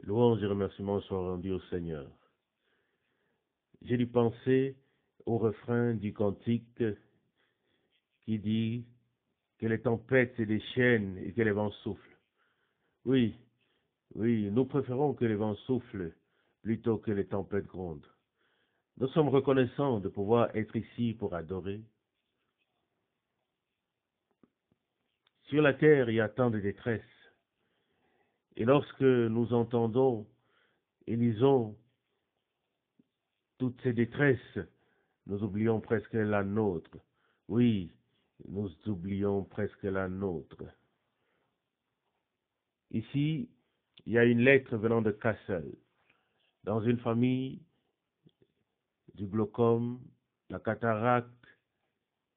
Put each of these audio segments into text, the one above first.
Louanges et remerciements soient rendus au Seigneur. J'ai dû penser au refrain du cantique qui dit que les tempêtes se déchaînent et que les vents soufflent. Oui, nous préférons que les vents soufflent plutôt que les tempêtes grondent. Nous sommes reconnaissants de pouvoir être ici pour adorer. Sur la terre, il y a tant de détresse. Et lorsque nous entendons et lisons toutes ces détresses, nous oublions presque la nôtre. Oui, nous oublions presque la nôtre. Ici, il y a une lettre venant de Kassel. Dans une famille, du glaucome, la cataracte,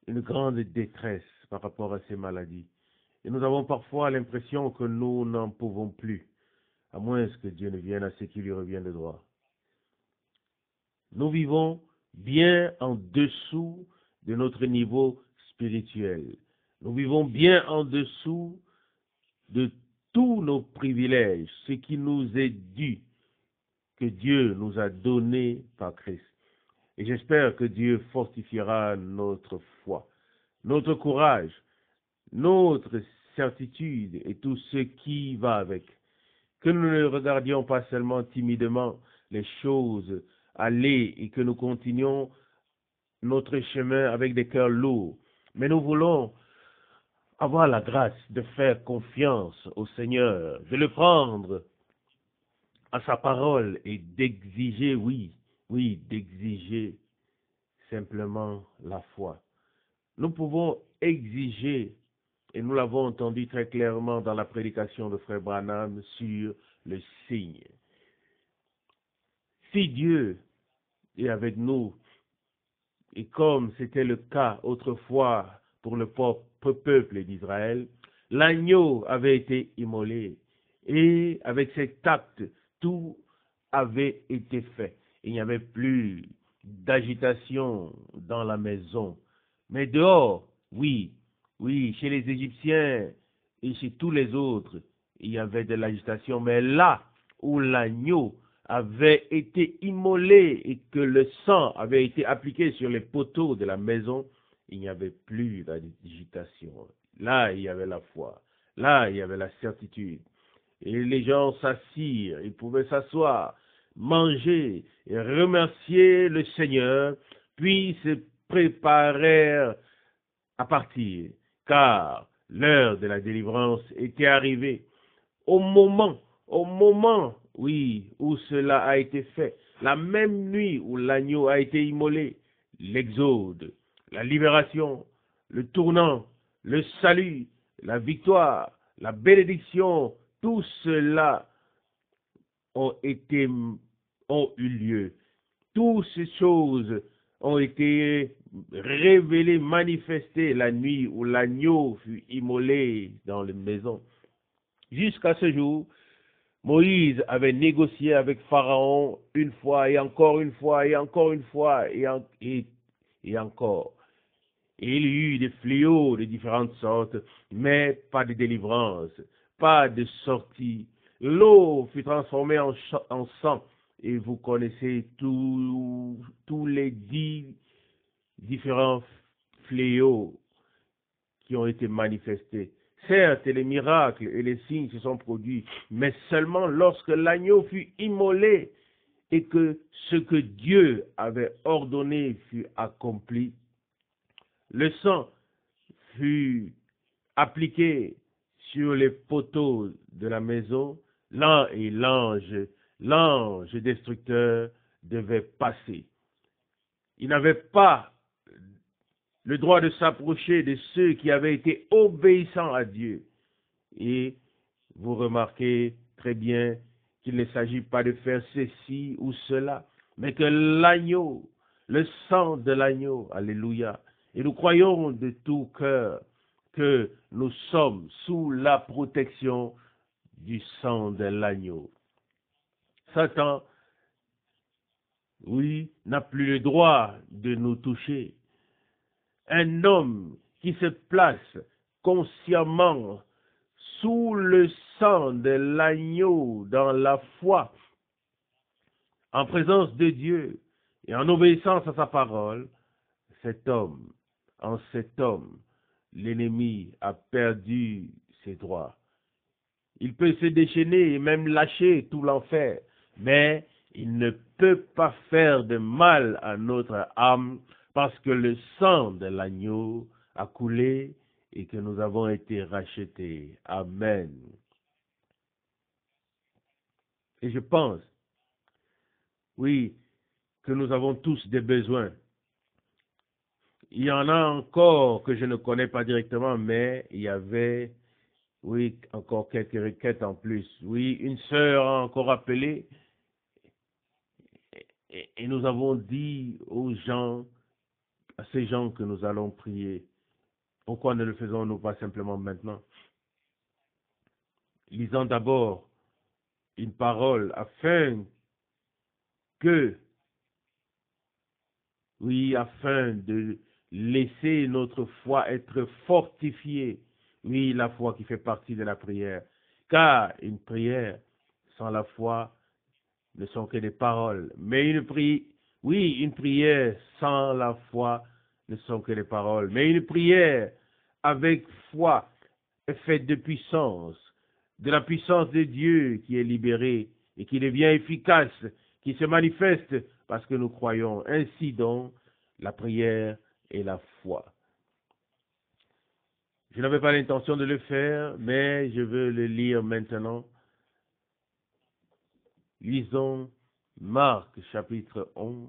une grande détresse par rapport à ces maladies. Et nous avons parfois l'impression que nous n'en pouvons plus, à moins que Dieu ne vienne à ce qui lui revient de droit. Nous vivons bien en dessous de notre niveau spirituel. Nous vivons bien en dessous de tous nos privilèges, ce qui nous est dû, que Dieu nous a donné par Christ. Et j'espère que Dieu fortifiera notre foi, notre courage, notre certitude et tout ce qui va avec. Que nous ne regardions pas seulement timidement les choses aller et que nous continuions notre chemin avec des cœurs lourds. Mais nous voulons avoir la grâce de faire confiance au Seigneur, de le prendre à sa parole et d'exiger, d'exiger simplement la foi. Nous pouvons exiger, et nous l'avons entendu très clairement dans la prédication de Frère Branham sur le signe. Si Dieu est avec nous, et comme c'était le cas autrefois pour le peuple d'Israël, l'agneau avait été immolé, et avec cet acte, tout avait été fait. Il n'y avait plus d'agitation dans la maison. Mais dehors, oui, chez les Égyptiens et chez tous les autres, il y avait de l'agitation. Mais là où l'agneau avait été immolé et que le sang avait été appliqué sur les poteaux de la maison, il n'y avait plus d'agitation. Là, il y avait la foi. Là, il y avait la certitude. Et les gens s'assirent, ils pouvaient s'asseoir, manger et remercier le Seigneur, puis se préparèrent à partir, car l'heure de la délivrance était arrivée. Au moment, où cela a été fait, la même nuit où l'agneau a été immolé, l'exode, la libération, le tournant, le salut, la victoire, la bénédiction, tout cela ont eu lieu. Toutes ces choses ont été révélées, manifestées la nuit où l'agneau fut immolé dans la maison. Jusqu'à ce jour, Moïse avait négocié avec Pharaon une fois et encore une fois et encore une fois et encore. Et il y eut des fléaux de différentes sortes, mais pas de délivrance, pas de sortie. L'eau fut transformée en sang, et vous connaissez tous les 10 différents fléaux qui ont été manifestés. Certes, les miracles et les signes se sont produits, mais seulement lorsque l'agneau fut immolé et que ce que Dieu avait ordonné fut accompli. Le sang fut appliqué sur les poteaux de la maison, l'ange destructeur devait passer. Il n'avait pas le droit de s'approcher de ceux qui avaient été obéissants à Dieu. Et vous remarquez très bien qu'il ne s'agit pas de faire ceci ou cela, mais que l'agneau, le sang de l'agneau, alléluia, et nous croyons de tout cœur que nous sommes sous la protection du sang de l'agneau. Satan, n'a plus le droit de nous toucher. Un homme qui se place consciemment sous le sang de l'agneau dans la foi, en présence de Dieu et en obéissance à sa parole, en cet homme, l'ennemi a perdu ses droits. Il peut se déchaîner et même lâcher tout l'enfer, mais il ne peut pas faire de mal à notre âme parce que le sang de l'agneau a coulé et que nous avons été rachetés. Amen. Et je pense, oui, que nous avons tous des besoins. Il y en a encore que je ne connais pas directement, mais il y avait, oui, encore quelques requêtes en plus. Oui, une sœur a encore appelé et nous avons dit aux gens, à ces gens que nous allons prier, pourquoi ne le faisons-nous pas simplement maintenant? Lisons d'abord une parole afin que, oui, afin de laisser notre foi être fortifiée. Oui, la foi qui fait partie de la prière. Car une prière sans la foi ne sont que des paroles. Mais une prière sans la foi ne sont que des paroles. Mais une prière avec foi est faite de la puissance de Dieu qui est libérée et qui devient efficace, qui se manifeste parce que nous croyons. Ainsi donc, la prière et la foi. Je n'avais pas l'intention de le faire, mais je veux le lire maintenant. Lisons Marc chapitre 11.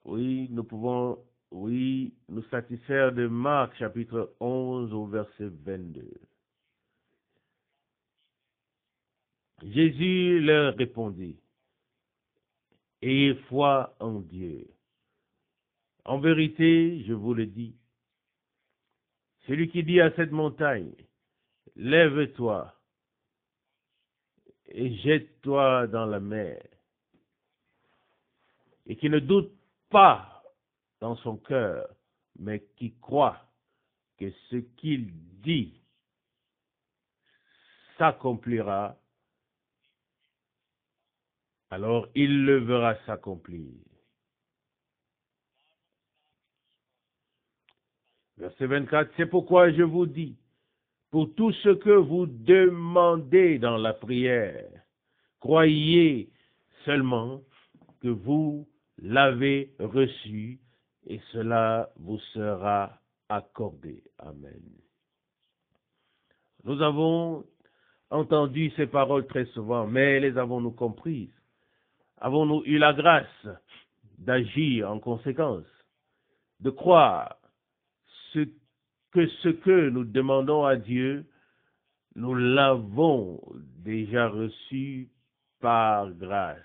Oui, nous pouvons, nous satisfaire de Marc chapitre 11 au verset 22. Jésus leur répondit, ayez foi en Dieu. En vérité, je vous le dis, celui qui dit à cette montagne, lève-toi et jette-toi dans la mer, et qui ne doute pas dans son cœur, mais qui croit que ce qu'il dit s'accomplira, alors il le verra s'accomplir. Verset 24, c'est pourquoi je vous dis, pour tout ce que vous demandez dans la prière, croyez seulement que vous l'avez reçu et cela vous sera accordé. Amen. Nous avons entendu ces paroles très souvent, mais les avons-nous comprises? Avons-nous eu la grâce d'agir en conséquence, de croire ce que nous demandons à Dieu, nous l'avons déjà reçu par grâce?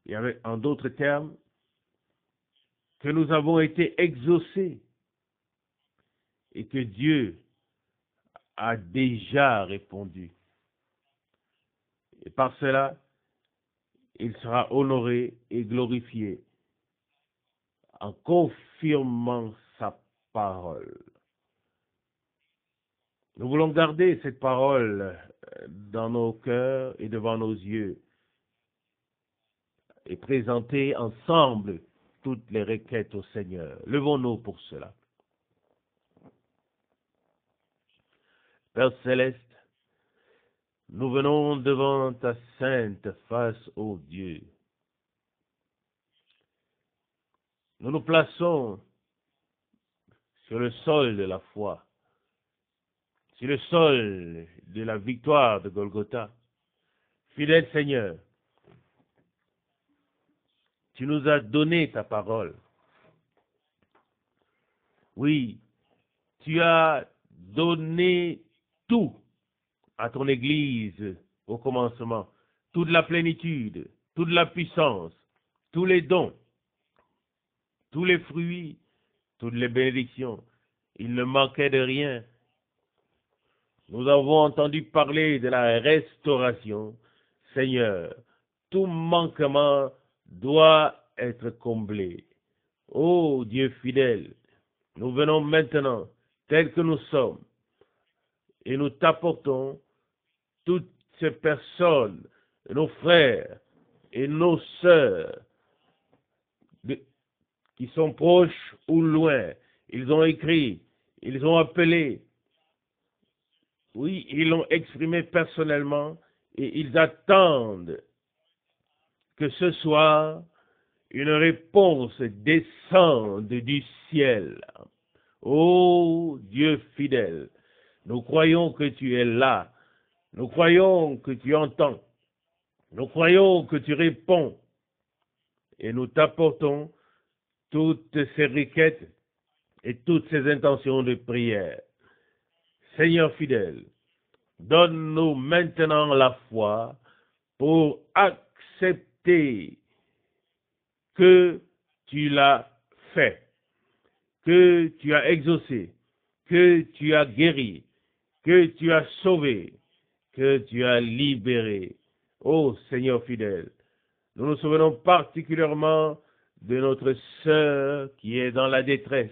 Il y avait, en d'autres termes, que nous avons été exaucés et que Dieu a déjà répondu. Et par cela, il sera honoré et glorifié en confirmant sa parole. Nous voulons garder cette parole dans nos cœurs et devant nos yeux et présenter ensemble toutes les requêtes au Seigneur. Levons-nous pour cela. Père Céleste, nous venons devant ta sainte face, ô Dieu. Nous nous plaçons sur le sol de la foi, sur le sol de la victoire de Golgotha. Fidèle Seigneur, tu nous as donné ta parole. Oui, tu as donné tout à ton Église au commencement, toute la plénitude, toute la puissance, tous les dons, tous les fruits, toutes les bénédictions. Il ne manquait de rien. Nous avons entendu parler de la restauration. Seigneur, tout manquement doit être comblé. Ô Dieu fidèle, nous venons maintenant tels que nous sommes. Et nous t'apportons toutes ces personnes, nos frères et nos sœurs, qui sont proches ou loin. Ils ont écrit, ils ont appelé, oui, ils l'ont exprimé personnellement et ils attendent que ce soir, une réponse descende du ciel. Ô Dieu fidèle, nous croyons que tu es là, nous croyons que tu entends, nous croyons que tu réponds et nous t'apportons toutes ces requêtes et toutes ces intentions de prière. Seigneur fidèle, donne-nous maintenant la foi pour accepter que tu l'as fait, que tu as exaucé, que tu as guéri, que tu as sauvé, que tu as libéré. Ô Seigneur fidèle, nous nous souvenons particulièrement de notre sœur qui est dans la détresse.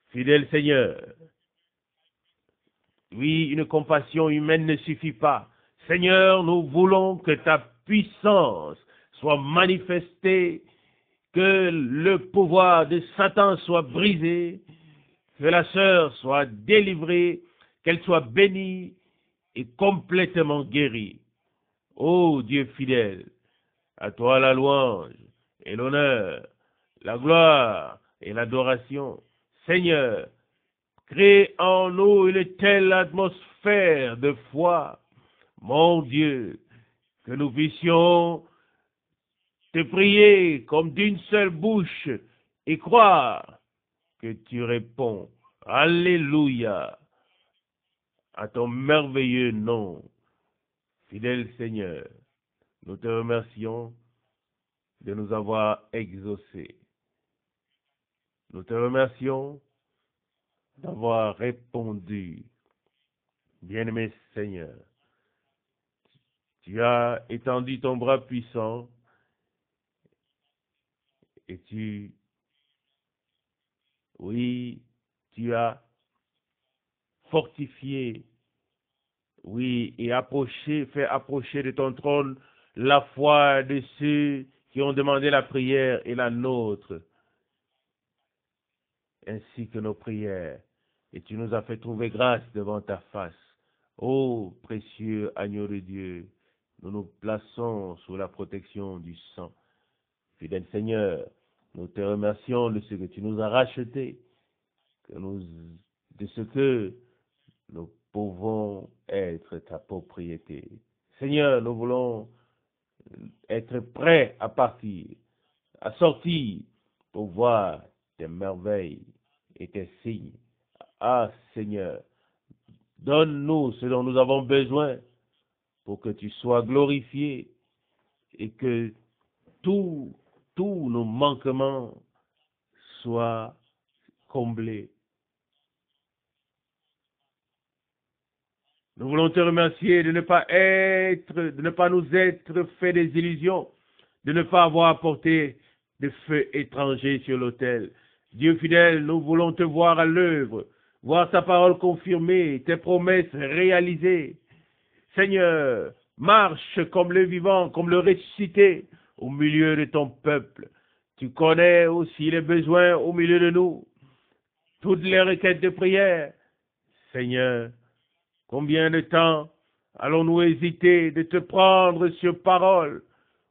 Fidèle Seigneur, oui, une compassion humaine ne suffit pas. Seigneur, nous voulons que ta puissance soit manifestée, que le pouvoir de Satan soit brisé, que la sœur soit délivrée, qu'elle soit bénie et complètement guérie. Ô Dieu fidèle, à toi la louange et l'honneur, la gloire et l'adoration. Seigneur, crée en nous une telle atmosphère de foi, mon Dieu, que nous puissions te prier comme d'une seule bouche et croire que tu réponds. Alléluia à ton merveilleux nom. Fidèle Seigneur, nous te remercions de nous avoir exaucés. Nous te remercions d'avoir répondu. Bien-aimé Seigneur, tu as étendu ton bras puissant et tu as fortifié, oui, et fait approcher de ton trône la foi de ceux qui ont demandé la prière et la nôtre, ainsi que nos prières. Et tu nous as fait trouver grâce devant ta face. Ô précieux agneau de Dieu, nous nous plaçons sous la protection du sang. Fidèle Seigneur, nous te remercions de ce que tu nous as racheté, de ce que nous pouvons être ta propriété. Seigneur, nous voulons être prêts à partir, à sortir pour voir tes merveilles et tes signes. Ah Seigneur, donne-nous ce dont nous avons besoin pour que tu sois glorifié et que tous nos manquements soient comblés. Nous voulons te remercier de ne pas nous être fait des illusions, de ne pas avoir apporté de feu étranger sur l'autel. Dieu fidèle, nous voulons te voir à l'œuvre, voir ta parole confirmée, tes promesses réalisées. Seigneur, marche comme le vivant, comme le ressuscité au milieu de ton peuple. Tu connais aussi les besoins au milieu de nous, toutes les requêtes de prière. Seigneur, combien de temps allons-nous hésiter de te prendre sur parole?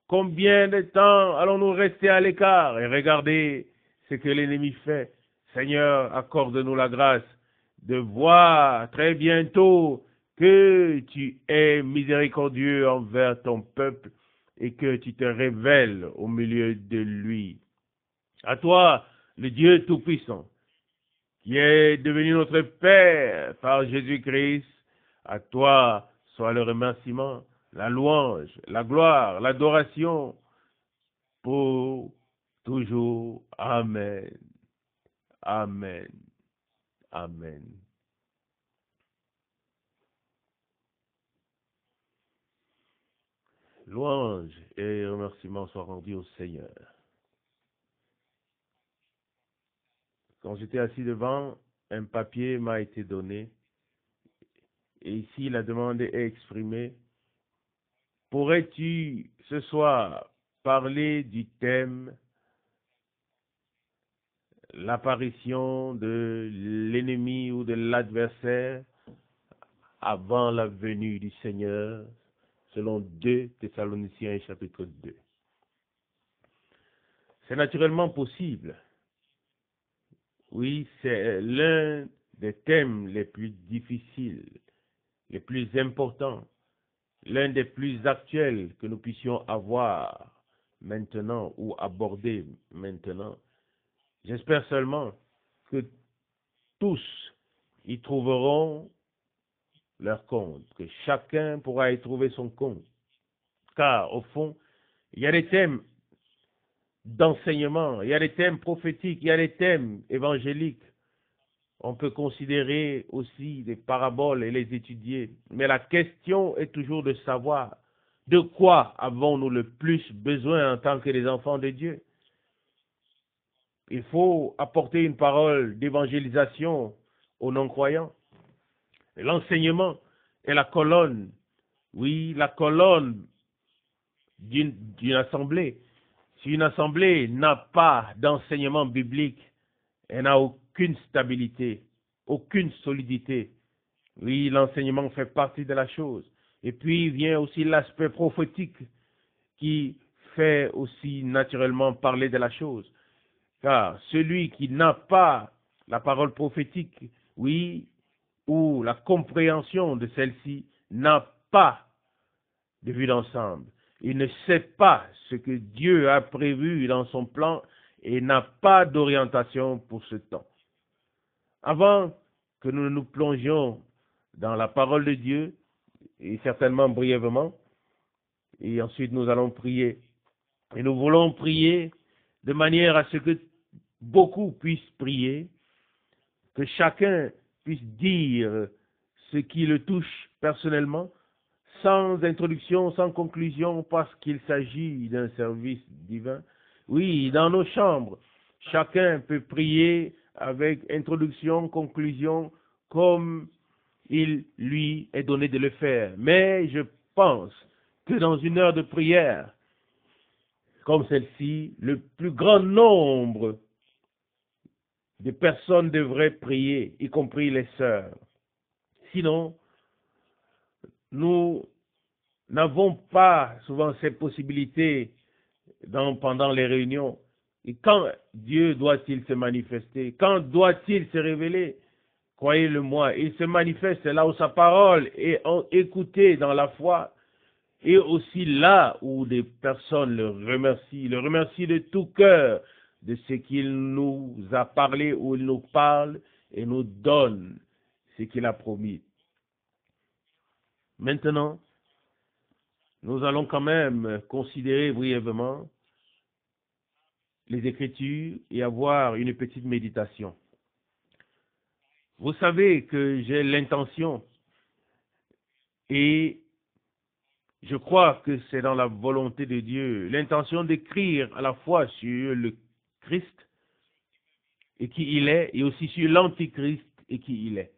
Combien de temps allons-nous rester à l'écart et regarder ce que l'ennemi fait? Seigneur, accorde-nous la grâce de voir très bientôt que tu es miséricordieux envers ton peuple et que tu te révèles au milieu de lui. À toi, le Dieu Tout-Puissant, qui est devenu notre Père par Jésus-Christ, à toi soit le remerciement, la louange, la gloire, l'adoration pour toujours. Amen. Amen. Amen. Louange et remerciements soient rendus au Seigneur. quand j'étais assis devant, un papier m'a été donné. Et ici, la demande est exprimée. Pourrais-tu ce soir parler du thème l'apparition de l'ennemi ou de l'adversaire avant la venue du Seigneur, selon 2 Thessaloniciens chapitre 2. C'est naturellement possible. Oui, c'est l'un des thèmes les plus difficiles, les plus importants, l'un des plus actuels que nous puissions avoir maintenant ou aborder maintenant. J'espère seulement que tous y trouveront leur compte, que chacun pourra y trouver son compte. Car au fond, il y a des thèmes d'enseignement, il y a des thèmes prophétiques, il y a des thèmes évangéliques. On peut considérer aussi des paraboles et les étudier. Mais la question est toujours de savoir de quoi avons-nous le plus besoin en tant que des enfants de Dieu. Il faut apporter une parole d'évangélisation aux non-croyants. L'enseignement est la colonne, oui, la colonne d'une assemblée. Si une assemblée n'a pas d'enseignement biblique, elle n'a aucune stabilité, aucune solidité. Oui, l'enseignement fait partie de la chose. Et puis vient aussi l'aspect prophétique qui fait aussi naturellement parler de la chose. Car celui qui n'a pas la parole prophétique, oui, ou la compréhension de celle-ci, n'a pas de vue d'ensemble. Il ne sait pas ce que Dieu a prévu dans son plan et n'a pas d'orientation pour ce temps. Avant que nous nous plongions dans la parole de Dieu, et certainement brièvement, et ensuite nous allons prier. Et nous voulons prier de manière à ce que beaucoup puissent prier, que chacun puisse dire ce qui le touche personnellement, sans introduction, sans conclusion, parce qu'il s'agit d'un service divin. Oui, dans nos chambres, chacun peut prier avec introduction, conclusion, comme il lui est donné de le faire. Mais je pense que dans une heure de prière, comme celle-ci, le plus grand nombre de personnes devraient prier, y compris les sœurs. Sinon, nous n'avons pas souvent cette possibilité pendant les réunions. Et quand Dieu doit-il se manifester? Quand doit-il se révéler? Croyez-le-moi, il se manifeste là où sa parole est écoutée dans la foi et aussi là où des personnes le remercient de tout cœur de ce qu'il nous a parlé ou il nous parle et nous donne ce qu'il a promis. Maintenant, nous allons quand même considérer brièvement les Écritures et avoir une petite méditation. Vous savez que j'ai l'intention et je crois que c'est dans la volonté de Dieu, l'intention d'écrire à la fois sur le Christ et qui il est, et aussi sur l'Antichrist et qui il est.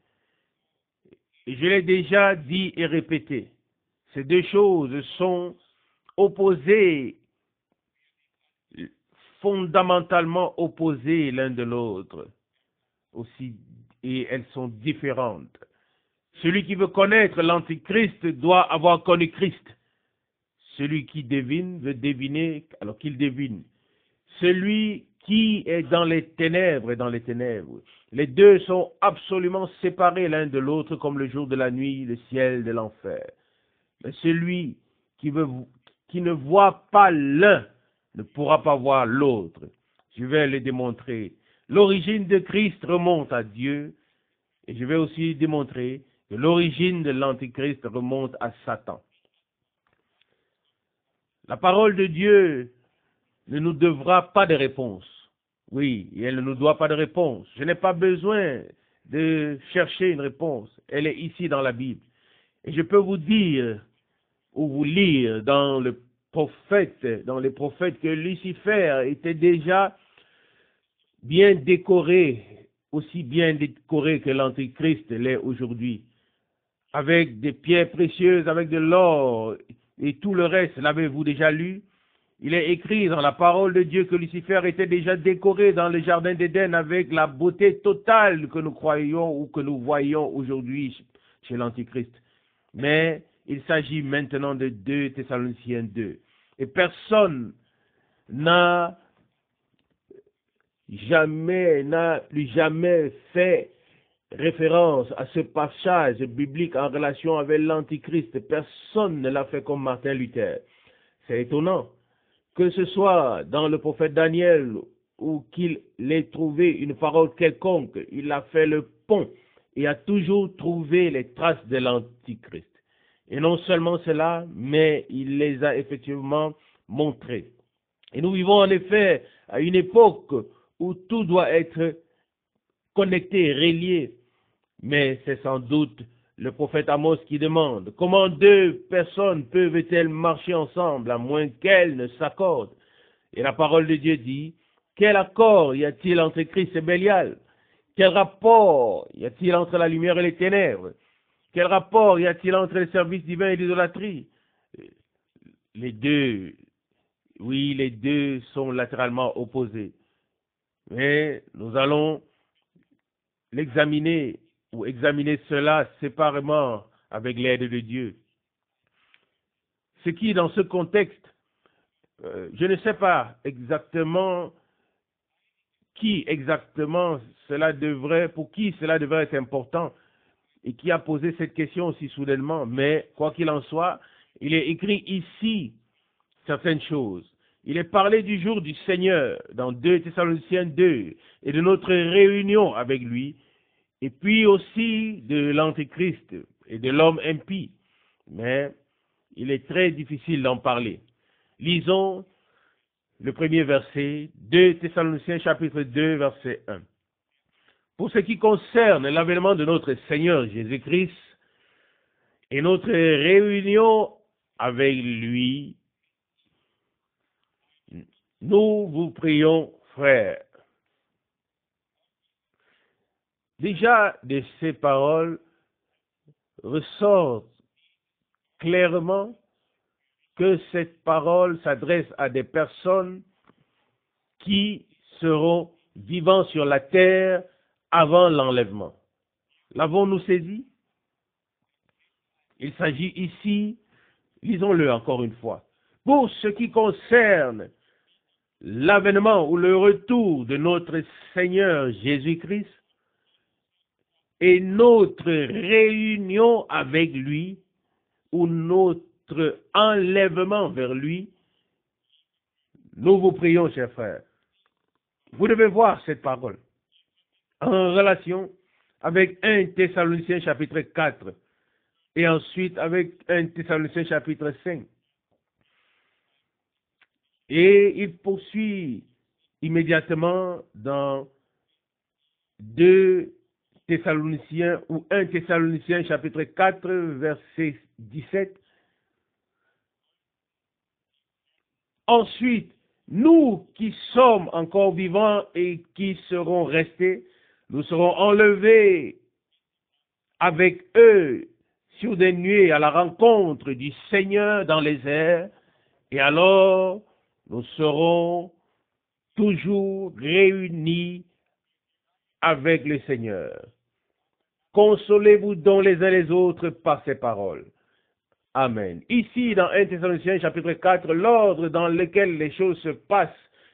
Et je l'ai déjà dit et répété, ces deux choses sont opposées, fondamentalement opposées l'un de l'autre, aussi, et elles sont différentes. Celui qui veut connaître l'Antichrist doit avoir connu Christ. Celui qui devine veut deviner alors qu'il devine. Celui qui est dans les ténèbres est dans les ténèbres. Les deux sont absolument séparés l'un de l'autre comme le jour de la nuit, le ciel de l'enfer. Mais celui qui ne voit pas l'un ne pourra pas voir l'autre. Je vais le démontrer. L'origine de Christ remonte à Dieu et je vais aussi démontrer que l'origine de l'Antichrist remonte à Satan. La parole de Dieu ne nous devra pas de réponse. Oui, elle ne nous doit pas de réponse. Je n'ai pas besoin de chercher une réponse. Elle est ici dans la Bible. Et je peux vous dire ou vous lire dans les prophètes que Lucifer était déjà bien décoré aussi bien décoré que l'Antichrist l'est aujourd'hui, avec des pierres précieuses, avec de l'or et tout le reste. L'avez-vous déjà lu? Il est écrit dans la parole de Dieu que Lucifer était déjà décoré dans le jardin d'Éden avec la beauté totale que nous croyons ou que nous voyons aujourd'hui chez l'Antichrist. Mais il s'agit maintenant de 2 Thessaloniciens 2. Et personne n'a plus jamais fait référence à ce passage biblique en relation avec l'Antichrist. Personne ne l'a fait comme Martin Luther. C'est étonnant. Que ce soit dans le prophète Daniel ou qu'il ait trouvé une parole quelconque, il a fait le pont et a toujours trouvé les traces de l'Antichrist. Et non seulement cela, mais il les a effectivement montrées. Et nous vivons en effet à une époque où tout doit être connecté, relié. Mais c'est sans doute le prophète Amos qui demande: comment 2 personnes peuvent-elles marcher ensemble à moins qu'elles ne s'accordent? Et la parole de Dieu dit: quel accord y a-t-il entre Christ et Bélial? Quel rapport y a-t-il entre la lumière et les ténèbres? Quel rapport y a-t-il entre le service divin et l'idolâtrie? Les deux, oui, les deux sont latéralement opposés. Mais nous allons l'examiner ou examiner cela séparément avec l'aide de Dieu. Ce qui, dans ce contexte, je ne sais pas exactement pour qui cela devrait être important et qui a posé cette question aussi soudainement, mais quoi qu'il en soit, il est écrit ici certaines choses. Il est parlé du jour du Seigneur dans 2 Thessaloniciens 2 et de notre réunion avec lui, et puis aussi de l'Antéchrist et de l'homme impie. Mais il est très difficile d'en parler. Lisons le premier verset, 2 Thessaloniciens chapitre 2, verset 1. Pour ce qui concerne l'avènement de notre Seigneur Jésus-Christ et notre réunion avec lui, nous vous prions, frères. Déjà, de ces paroles ressort clairement que cette parole s'adresse à des personnes qui seront vivant sur la terre avant l'enlèvement. L'avons-nous saisi? Il s'agit ici, lisons-le encore une fois, pour ce qui concerne l'avènement ou le retour de notre Seigneur Jésus-Christ et notre réunion avec lui, ou notre enlèvement vers lui, nous vous prions, chers frères. Vous devez voir cette parole en relation avec 1 Thessaloniciens chapitre 4 et ensuite avec 1 Thessaloniciens chapitre 5. Et il poursuit immédiatement dans 2 Thessaloniciens ou 1 Thessaloniciens chapitre 4 verset 17. Ensuite, nous qui sommes encore vivants et qui serons restés, nous serons enlevés avec eux sur des nuées à la rencontre du Seigneur dans les airs, et alors nous serons toujours réunis avec le Seigneur. Consolez-vous donc les uns les autres par ces paroles. Amen. Ici, dans 1 Thessaloniciens chapitre 4, l'ordre dans lequel les choses se passent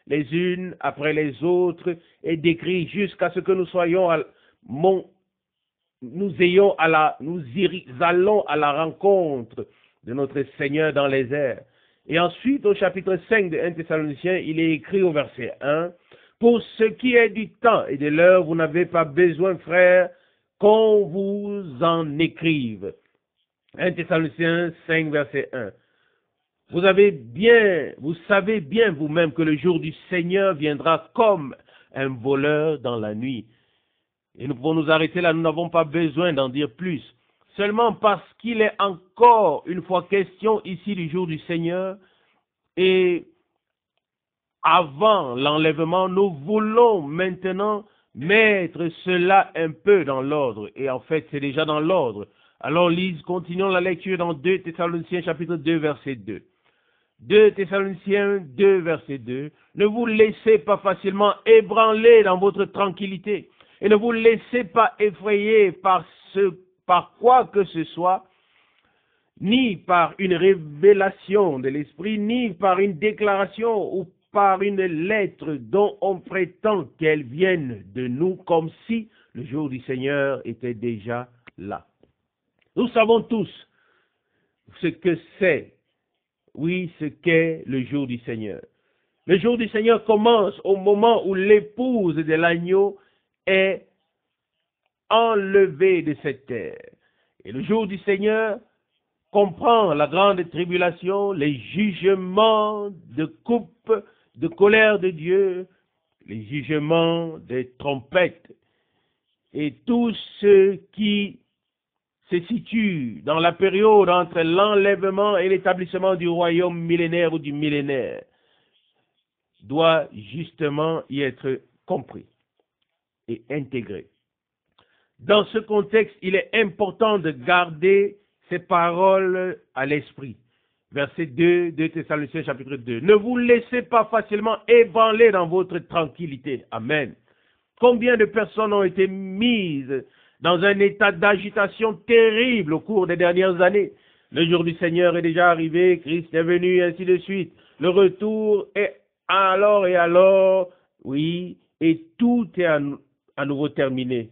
les unes après les autres est décrit jusqu'à ce que nous allons à la rencontre de notre Seigneur dans les airs. Et ensuite, au chapitre 5 de 1 Thessaloniciens, il est écrit au verset 1, « Pour ce qui est du temps et de l'heure, vous n'avez pas besoin, frères, qu'on vous en écrive. » 1 Thessaloniciens 5, verset 1. Vous savez bien vous-même que le jour du Seigneur viendra comme un voleur dans la nuit. Et nous pouvons nous arrêter là, nous n'avons pas besoin d'en dire plus. Seulement parce qu'il est encore une fois question ici du jour du Seigneur, et avant l'enlèvement, nous voulons maintenant mettre cela un peu dans l'ordre. Et en fait, c'est déjà dans l'ordre. Alors, continuons la lecture dans 2 Thessaloniciens chapitre 2, verset 2. 2 Thessaloniciens 2, verset 2. Ne vous laissez pas facilement ébranler dans votre tranquillité. Et ne vous laissez pas effrayer par quoi que ce soit, ni par une révélation de l'esprit, ni par une déclaration ou par une lettre dont on prétend qu'elle vienne de nous, comme si le jour du Seigneur était déjà là. Nous savons tous ce que c'est, oui, ce qu'est le jour du Seigneur. Le jour du Seigneur commence au moment où l'épouse de l'agneau est enlevée de cette terre. Et le jour du Seigneur comprend la grande tribulation, les jugements de coupe, de colère de Dieu, les jugements des trompettes et tout ce qui se situe dans la période entre l'enlèvement et l'établissement du royaume millénaire ou du millénaire doit justement y être compris et intégré. Dans ce contexte, il est important de garder ces paroles à l'esprit. Verset 2 de Thessaloniciens chapitre 2. Ne vous laissez pas facilement ébranler dans votre tranquillité. Amen. Combien de personnes ont été mises dans un état d'agitation terrible au cours des dernières années? Le jour du Seigneur est déjà arrivé, Christ est venu, ainsi de suite. Le retour est alors, oui, et tout est à nouveau terminé.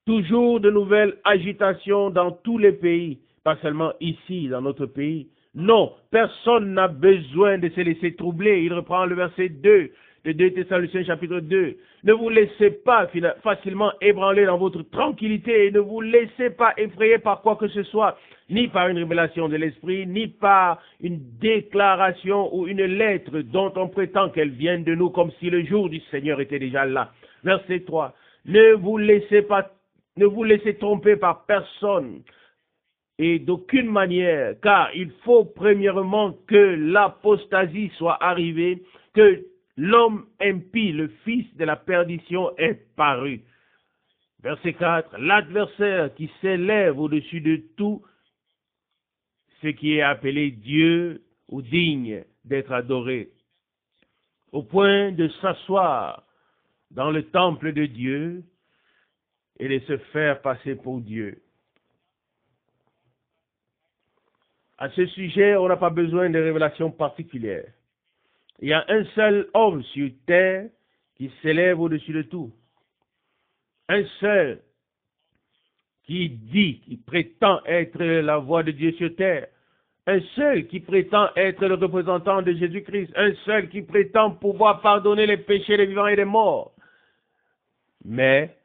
Toujours de nouvelles agitations dans tous les pays, pas seulement ici, dans notre pays. Non, personne n'a besoin de se laisser troubler. Il reprend le verset 2 de 2 Thessaloniciens chapitre 2. Ne vous laissez pas facilement ébranler dans votre tranquillité et ne vous laissez pas effrayer par quoi que ce soit, ni par une révélation de l'esprit, ni par une déclaration ou une lettre dont on prétend qu'elle vienne de nous comme si le jour du Seigneur était déjà là. Verset 3. Ne vous laissez tromper par personne et d'aucune manière, car il faut premièrement que l'apostasie soit arrivée, que l'homme impie, le fils de la perdition, est paru. Verset 4, l'adversaire qui s'élève au-dessus de tout ce qui est appelé Dieu ou digne d'être adoré, au point de s'asseoir dans le temple de Dieu et de se faire passer pour Dieu. À ce sujet, on n'a pas besoin de révélations particulières. Il y a un seul homme sur terre qui s'élève au-dessus de tout. Un seul qui prétend être la voix de Dieu sur terre. Un seul qui prétend être le représentant de Jésus-Christ. Un seul qui prétend pouvoir pardonner les péchés des vivants et des morts. Mais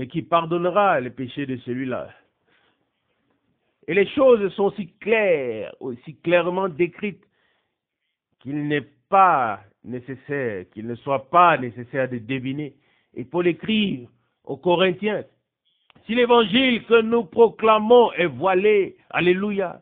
qui pardonnera les péchés de celui-là. Et les choses sont si claires, aussi clairement décrites, qu'il n'est pas nécessaire, qu'il ne soit pas nécessaire de deviner. Et Paul écrit aux Corinthiens, si l'évangile que nous proclamons est voilé, alléluia,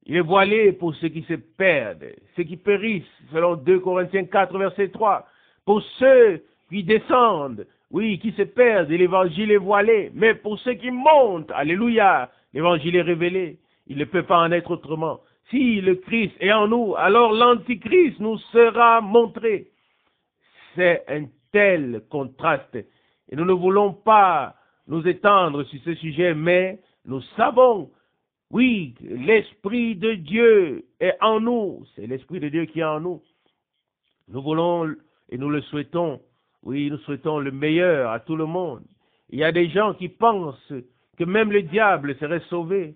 il est voilé pour ceux qui se perdent, ceux qui périssent, selon 2 Corinthiens 4, verset 3, pour ceux qui descendent, oui, qui se perdent, l'évangile est voilé, mais pour ceux qui montent, alléluia, l'évangile est révélé, il ne peut pas en être autrement. Si le Christ est en nous, alors l'antichrist nous sera montré. C'est un tel contraste. Et nous ne voulons pas nous étendre sur ce sujet, mais nous savons, oui, l'Esprit de Dieu est en nous. C'est l'Esprit de Dieu qui est en nous. Nous voulons et nous le souhaitons. Oui, nous souhaitons le meilleur à tout le monde. Il y a des gens qui pensent que même le diable serait sauvé.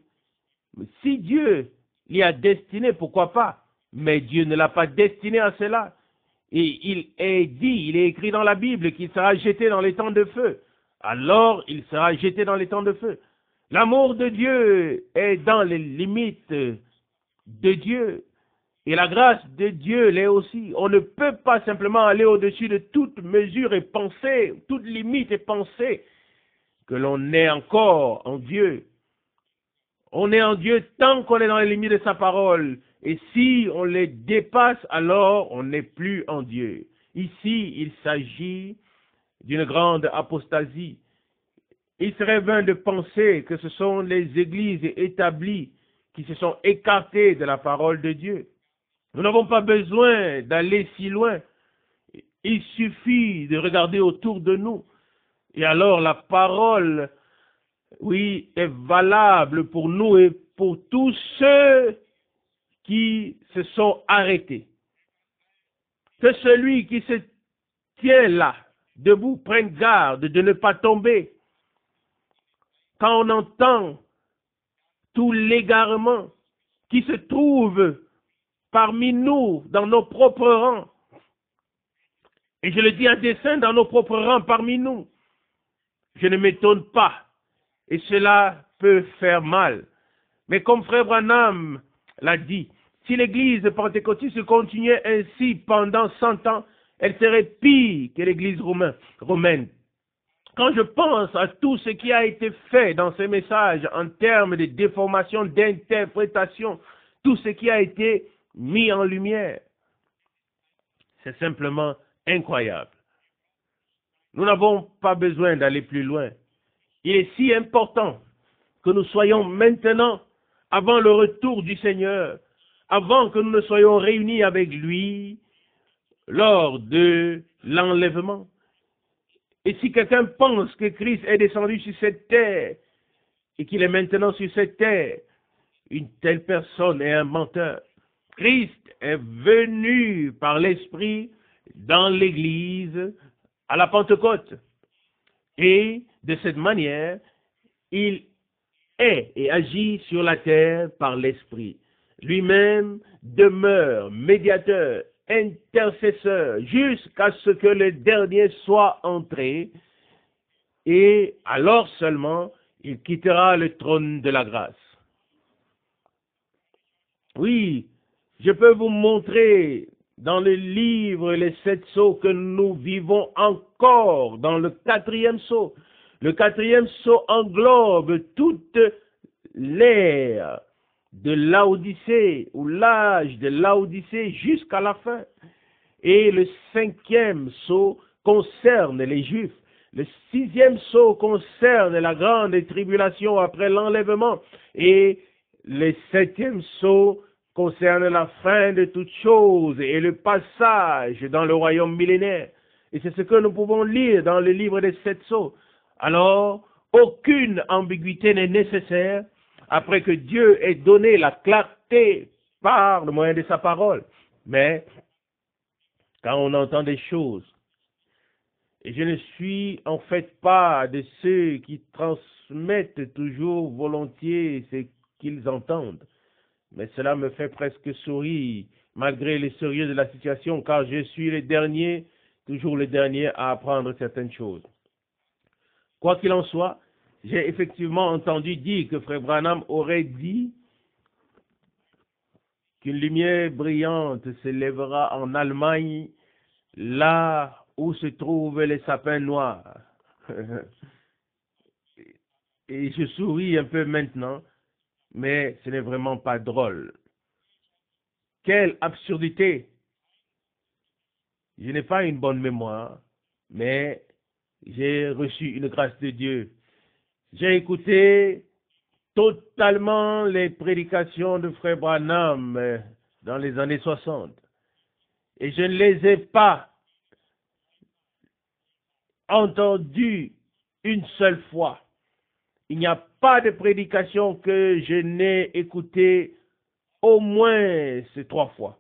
Mais si Dieu l'y a destiné, pourquoi pas? Mais Dieu ne l'a pas destiné à cela. Et il est écrit dans la Bible qu'il sera jeté dans les temps de feu. Alors il sera jeté dans les temps de feu. L'amour de Dieu est dans les limites de Dieu. Et la grâce de Dieu l'est aussi. On ne peut pas simplement aller au-dessus de toute mesure et penser, toute limite et penser que l'on est encore en Dieu. On est en Dieu tant qu'on est dans les limites de sa parole. Et si on les dépasse, alors on n'est plus en Dieu. Ici, il s'agit d'une grande apostasie. Il serait vain de penser que ce sont les églises établies qui se sont écartées de la parole de Dieu. Nous n'avons pas besoin d'aller si loin. Il suffit de regarder autour de nous. Et alors la parole, oui, est valable pour nous et pour tous ceux qui se sont arrêtés. Que celui qui se tient là, debout, prenne garde de ne pas tomber. Quand on entend tout l'égarement qui se trouve parmi nous, dans nos propres rangs, et je le dis à dessein, dans nos propres rangs parmi nous, je ne m'étonne pas, et cela peut faire mal. Mais comme Frère Branham l'a dit, si l'église pentecôtiste continuait ainsi pendant 100 ans, elle serait pire que l'église romaine. Quand je pense à tout ce qui a été fait dans ces messages en termes de déformation, d'interprétation, tout ce qui a été mis en lumière, c'est simplement incroyable. Nous n'avons pas besoin d'aller plus loin. Il est si important que nous soyons maintenant, avant le retour du Seigneur, avant que nous ne soyons réunis avec lui lors de l'enlèvement. Et si quelqu'un pense que Christ est descendu sur cette terre et qu'il est maintenant sur cette terre, une telle personne est un menteur. Christ est venu par l'Esprit dans l'Église à la Pentecôte. Et de cette manière, il est et agit sur la terre par l'Esprit. Lui-même demeure médiateur, intercesseur, jusqu'à ce que le dernier soit entré, et alors seulement il quittera le trône de la grâce. Oui, je peux vous montrer dans le livre Les 7 sceaux que nous vivons encore dans le 4e sceau. Le 4e sceau englobe toute l'ère de Laodicée, ou l'âge de Laodicée jusqu'à la fin. Et le 5e sceau concerne les Juifs. Le 6e sceau concerne la grande tribulation après l'enlèvement. Et le 7e sceau concerne la fin de toutes choses et le passage dans le royaume millénaire. Et c'est ce que nous pouvons lire dans le livre des 7 sceaux. Alors, aucune ambiguïté n'est nécessaire après que Dieu ait donné la clarté par le moyen de sa parole. Mais, quand on entend des choses, et je ne suis en fait pas de ceux qui transmettent toujours volontiers ce qu'ils entendent, mais cela me fait presque sourire, malgré le sérieux de la situation, car je suis le dernier, toujours le dernier à apprendre certaines choses. Quoi qu'il en soit, j'ai effectivement entendu dire que Frère Branham aurait dit qu'une lumière brillante s'élèvera en Allemagne, là où se trouvent les sapins noirs. Et je souris un peu maintenant, mais ce n'est vraiment pas drôle. Quelle absurdité! Je n'ai pas une bonne mémoire, mais j'ai reçu une grâce de Dieu. J'ai écouté totalement les prédications de Frère Branham dans les années 60. Et je ne les ai pas entendues une seule fois. Il n'y a pas de prédication que je n'ai écoutée au moins ces 3 fois.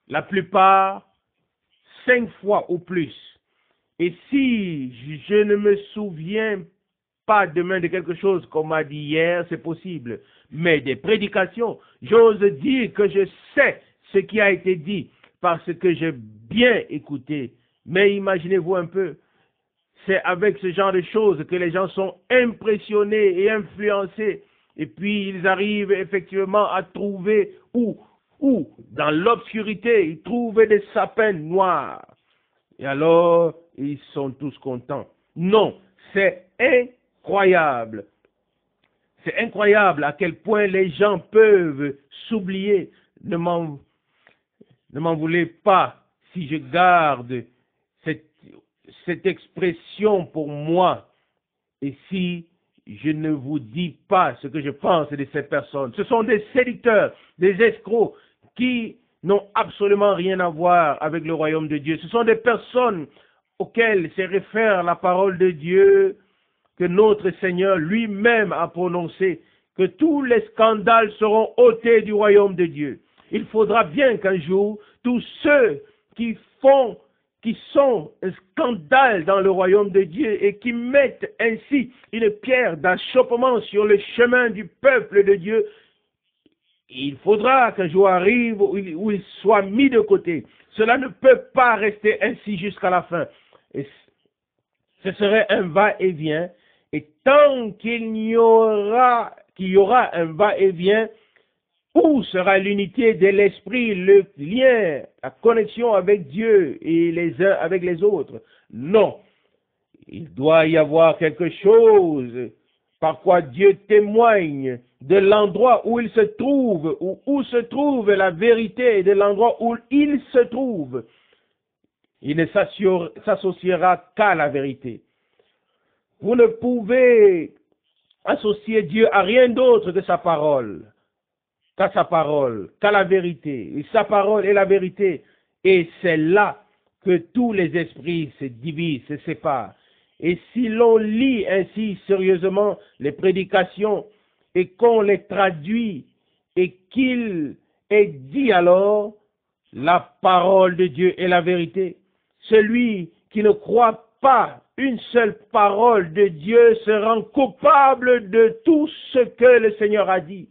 La plupart, 5 fois ou plus. Et si je ne me souviens pas demain de quelque chose qu'on m'a dit hier, c'est possible. Mais des prédications, j'ose dire que je sais ce qui a été dit parce que j'ai bien écouté. Mais imaginez-vous un peu, c'est avec ce genre de choses que les gens sont impressionnés et influencés. Et puis ils arrivent effectivement à trouver où dans l'obscurité, ils trouvent des sapins noirs. Et alors, ils sont tous contents. Non, c'est incroyable. C'est incroyable à quel point les gens peuvent s'oublier. Ne m'en voulez pas si je garde cette expression pour moi. Et si je ne vous dis pas ce que je pense de ces personnes, ce sont des séducteurs, des escrocs qui n'ont absolument rien à voir avec le royaume de Dieu. Ce sont des personnes auxquelles se réfère la parole de Dieu que notre Seigneur lui-même a prononcé, que tous les scandales seront ôtés du royaume de Dieu. Il faudra bien qu'un jour, tous ceux qui sont un scandale dans le royaume de Dieu et qui mettent ainsi une pierre d'achoppement sur le chemin du peuple de Dieu, il faudra qu'un jour arrive où il soit mis de côté. Cela ne peut pas rester ainsi jusqu'à la fin. Et ce serait un va-et-vient. Et tant qu'il y aura un va-et-vient, où sera l'unité de l'esprit, le lien, la connexion avec Dieu et les uns avec les autres? Non. Il doit y avoir quelque chose par quoi Dieu témoigne de l'endroit où il se trouve, où se trouve la vérité, et de l'endroit où il se trouve. Il ne s'associera qu'à la vérité. Vous ne pouvez associer Dieu à rien d'autre que sa parole, qu'à sa parole, qu'à la vérité. Et sa parole est la vérité. Et c'est là que tous les esprits se divisent, se séparent. Et si l'on lit ainsi sérieusement les prédications et qu'on les traduit et qu'il est dit alors, la parole de Dieu est la vérité. Celui qui ne croit pas une seule parole de Dieu se rend coupable de tout ce que le Seigneur a dit.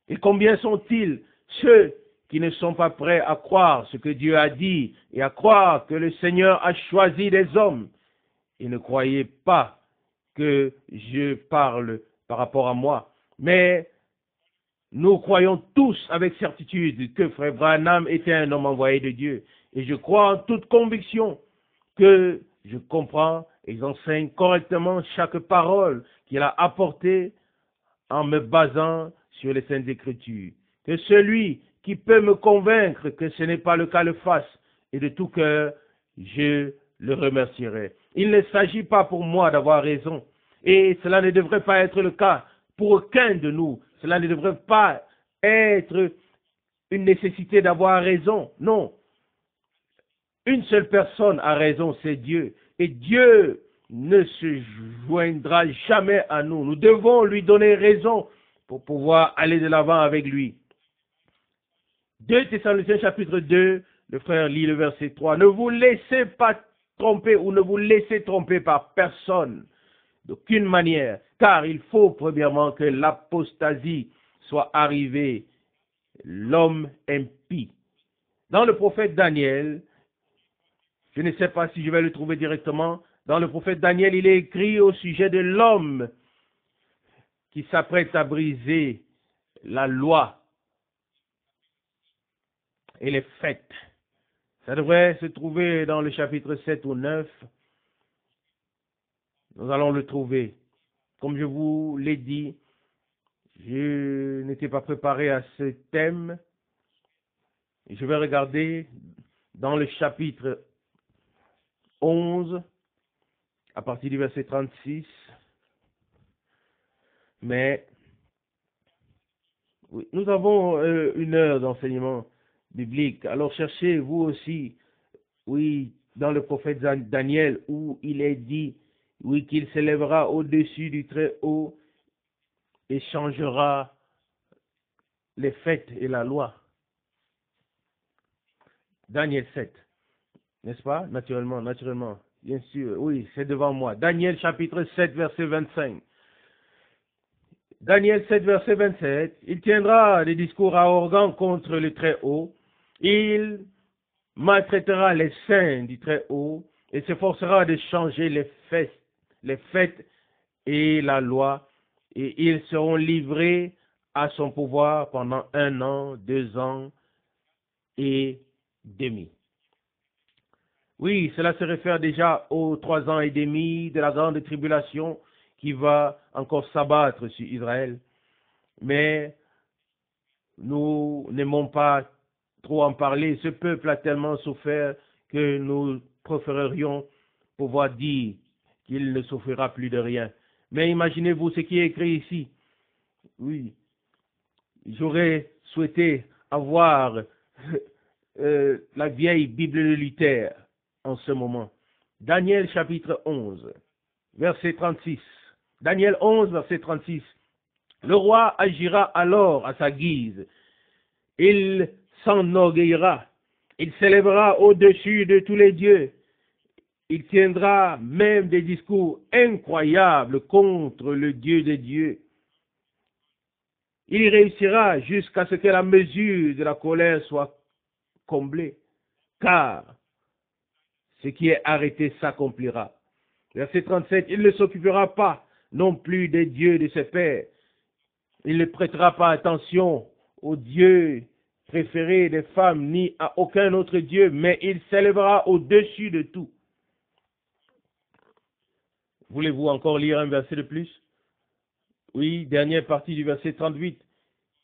Et combien sont-ils ceux qui ne sont pas prêts à croire ce que Dieu a dit et à croire que le Seigneur a choisi des hommes? Et ne croyez pas que je parle par rapport à moi, mais nous croyons tous avec certitude que Frère Branham était un homme envoyé de Dieu. Et je crois en toute conviction que je comprends et j'enseigne correctement chaque parole qu'il a apportée en me basant sur les Saintes Écritures. Que celui qui peut me convaincre que ce n'est pas le cas le fasse, et de tout cœur, je le remercierai. Il ne s'agit pas pour moi d'avoir raison, et cela ne devrait pas être le cas pour aucun de nous. Cela ne devrait pas être une nécessité d'avoir raison. Non. Une seule personne a raison, c'est Dieu. Et Dieu ne se joindra jamais à nous. Nous devons lui donner raison pour pouvoir aller de l'avant avec lui. 2 Thessaloniciens chapitre 2, le frère lit le verset 3. Ne vous laissez pas tromper ou ne vous laissez tromper par personne, d'aucune manière, car il faut premièrement que l'apostasie soit arrivée, l'homme impie. Dans le prophète Daniel, je ne sais pas si je vais le trouver directement, dans le prophète Daniel, il est écrit au sujet de l'homme qui s'apprête à briser la loi et les fêtes. Ça devrait se trouver dans le chapitre 7 ou 9. Nous allons le trouver. Comme je vous l'ai dit, je n'étais pas préparé à ce thème. Je vais regarder dans le chapitre 11, à partir du verset 36. Mais oui, nous avons une heure d'enseignement biblique. Alors cherchez vous aussi, oui, dans le prophète Daniel, où il est dit, oui, qu'il s'élèvera au-dessus du Très-Haut et changera les fêtes et la loi. Daniel 7, n'est-ce pas? Naturellement, bien sûr, oui, c'est devant moi. Daniel chapitre 7, verset 25. Daniel 7, verset 27, il tiendra des discours arrogants contre le Très-Haut. Il maltraitera les saints du Très-Haut et s'efforcera de changer les fêtes et la loi, et ils seront livrés à son pouvoir pendant 1 an, 2 ans et demi. Oui, cela se réfère déjà aux 3 ans et demi de la grande tribulation qui va encore s'abattre sur Israël. Mais nous n'aimons pas trop en parler. Ce peuple a tellement souffert que nous préférerions pouvoir dire qu'il ne souffrira plus de rien. Mais imaginez-vous ce qui est écrit ici. Oui, j'aurais souhaité avoir la vieille Bible de Luther en ce moment. Daniel chapitre 11, verset 36. Daniel 11, verset 36. Le roi agira alors à sa guise. Il s'enorgueillira. Il s'élèvera au-dessus de tous les dieux. Il tiendra même des discours incroyables contre le Dieu des dieux. Il réussira jusqu'à ce que la mesure de la colère soit comblée, car ce qui est arrêté s'accomplira. Verset 37, il ne s'occupera pas non plus des dieux de ses pères. Il ne prêtera pas attention aux dieux préférés des femmes, ni à aucun autre dieu, mais il s'élèvera au-dessus de tout. Voulez-vous encore lire un verset de plus? Oui, dernière partie du verset 38.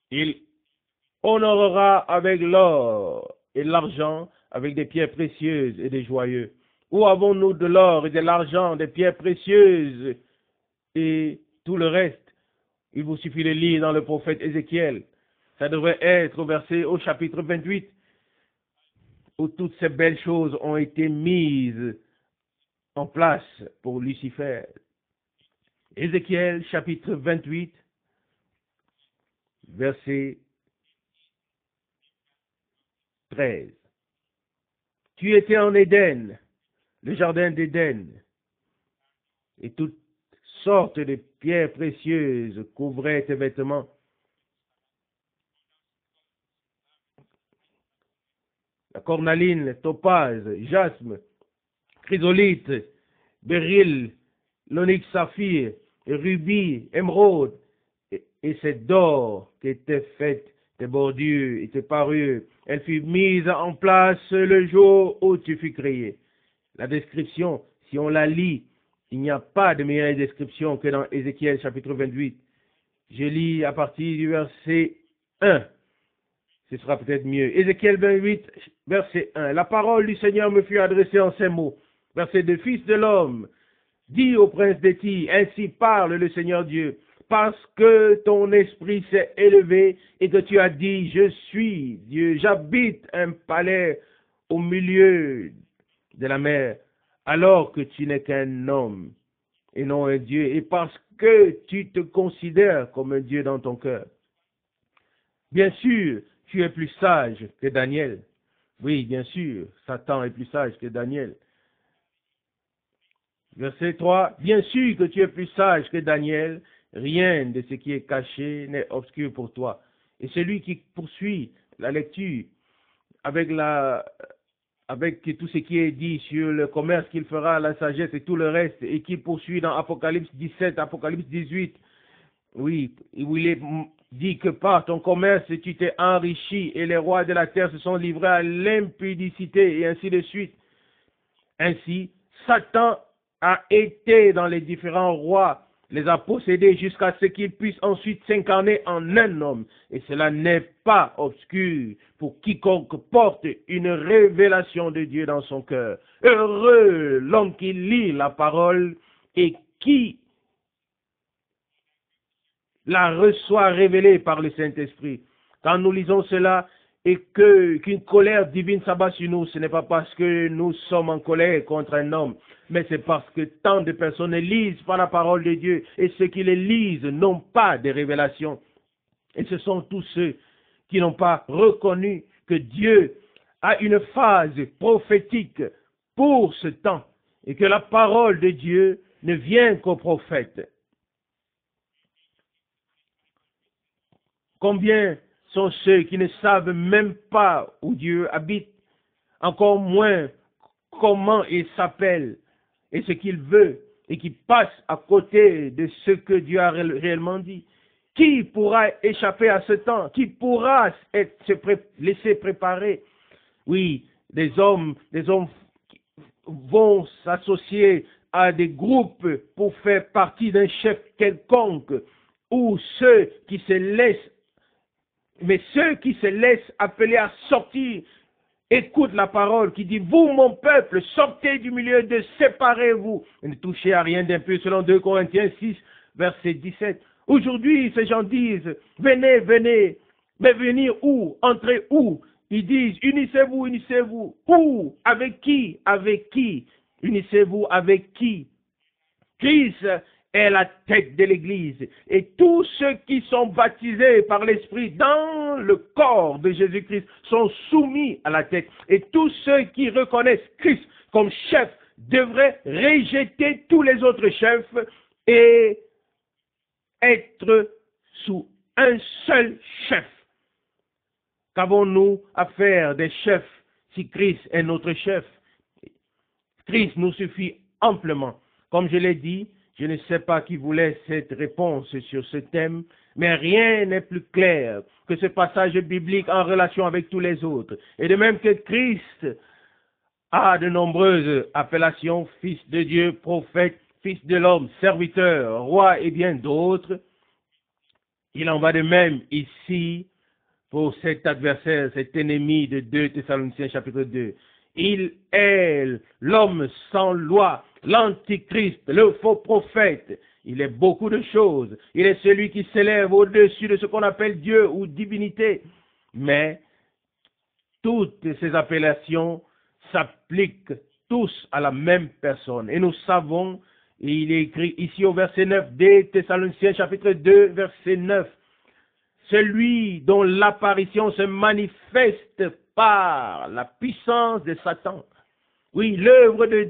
Il honorera avec l'or et l'argent, avec des pierres précieuses et des joyeux. Où avons-nous de l'or et de l'argent, des pierres précieuses et tout le reste? Il vous suffit de lire dans le prophète Ézéchiel. Ça devrait être au chapitre 28, où toutes ces belles choses ont été mises en place pour Lucifer. Ézéchiel chapitre 28, verset 13. Tu étais en Éden, le jardin d'Éden, et toutes sortes de pierres précieuses couvraient tes vêtements. La cornaline, topaze, jasme, chrysolite, béryl, l'onyx saphir, rubis, émeraude, et c'est d'or qu'étaient faites tes bordures et tes parures. Elle fut mise en place le jour où tu fus créé. La description, si on la lit, il n'y a pas de meilleure description que dans Ézéchiel chapitre 28. Je lis à partir du verset 1. Ce sera peut-être mieux. Ézéchiel 28, verset 1. La parole du Seigneur me fut adressée en ces mots. Verset 2. Fils de l'homme, dis au prince d'Éthi, ainsi parle le Seigneur Dieu, parce que ton esprit s'est élevé et que tu as dit, je suis Dieu, j'habite un palais au milieu de la mer, alors que tu n'es qu'un homme et non un Dieu, et parce que tu te considères comme un Dieu dans ton cœur. Bien sûr, tu es plus sage que Daniel. Oui, bien sûr, Satan est plus sage que Daniel. Verset 3, bien sûr que tu es plus sage que Daniel, rien de ce qui est caché n'est obscur pour toi. Et celui qui poursuit la lecture avec tout ce qui est dit sur le commerce qu'il fera, la sagesse et tout le reste, et qui poursuit dans Apocalypse 17, Apocalypse 18, oui, où il est dit que par ton commerce tu t'es enrichi et les rois de la terre se sont livrés à l'impudicité et ainsi de suite. Ainsi, Satan a été dans les différents rois, les a possédés jusqu'à ce qu'ils puissent ensuite s'incarner en un homme. Et cela n'est pas obscur pour quiconque porte une révélation de Dieu dans son cœur. Heureux l'homme qui lit la parole et qui la reçoit révélée par le Saint-Esprit. Quand nous lisons cela et qu'une colère divine s'abat sur nous, ce n'est pas parce que nous sommes en colère contre un homme, mais c'est parce que tant de personnes ne lisent pas la parole de Dieu et ceux qui les lisent n'ont pas de révélation. Et ce sont tous ceux qui n'ont pas reconnu que Dieu a une phase prophétique pour ce temps et que la parole de Dieu ne vient qu'aux prophètes. Combien sont ceux qui ne savent même pas où Dieu habite, encore moins comment il s'appelle et ce qu'il veut, et qui passent à côté de ce que Dieu a réellement dit. Qui pourra échapper à ce temps? Qui pourra laisser préparer? Oui, des hommes vont s'associer à des groupes pour faire partie d'un chef quelconque, ou ceux qui se laissent appeler à sortir écoute la parole qui dit, vous, mon peuple, sortez du milieu de séparez-vous et ne touchez à rien d'impur, selon 2 Corinthiens 6, verset 17. Aujourd'hui, ces gens disent, venez, venez, mais venir où? Entrez où? Ils disent, unissez-vous, unissez-vous. Où? Avec qui? Avec qui? Unissez-vous avec qui? Christ est la tête de l'Église. Et tous ceux qui sont baptisés par l'Esprit dans le corps de Jésus-Christ sont soumis à la tête. Et tous ceux qui reconnaissent Christ comme chef devraient rejeter tous les autres chefs et être sous un seul chef. Qu'avons-nous à faire des chefs si Christ est notre chef? Christ nous suffit amplement. Comme je l'ai dit, je ne sais pas qui voulait cette réponse sur ce thème, mais rien n'est plus clair que ce passage biblique en relation avec tous les autres. Et de même que Christ a de nombreuses appellations, fils de Dieu, prophète, fils de l'homme, serviteur, roi et bien d'autres, il en va de même ici pour cet adversaire, cet ennemi de 2 Thessaloniciens chapitre 2. Il est l'homme sans loi, l'antichrist, le faux prophète. Il est beaucoup de choses. Il est celui qui s'élève au-dessus de ce qu'on appelle Dieu ou divinité. Mais toutes ces appellations s'appliquent tous à la même personne. Et nous savons, et il est écrit ici au verset 9, des Thessaloniciens chapitre 2, verset 9, celui dont l'apparition se manifeste par la puissance de Satan. Oui, l'œuvre de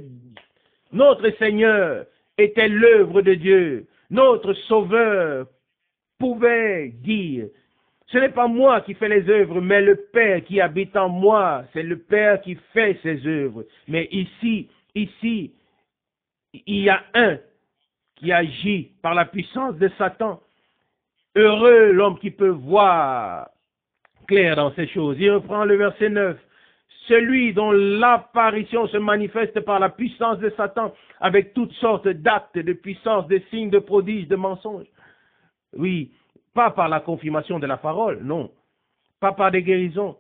notre Seigneur était l'œuvre de Dieu. Notre Sauveur pouvait dire, ce n'est pas moi qui fais les œuvres, mais le Père qui habite en moi. C'est le Père qui fait ses œuvres. Mais ici, il y a un qui agit par la puissance de Satan. Heureux l'homme qui peut voir clair dans ces choses. Il reprend le verset 9. Celui dont l'apparition se manifeste par la puissance de Satan, avec toutes sortes d'actes, de puissance, de signes, de prodiges, de mensonges. Oui, pas par la confirmation de la parole, non. Pas par des guérisons.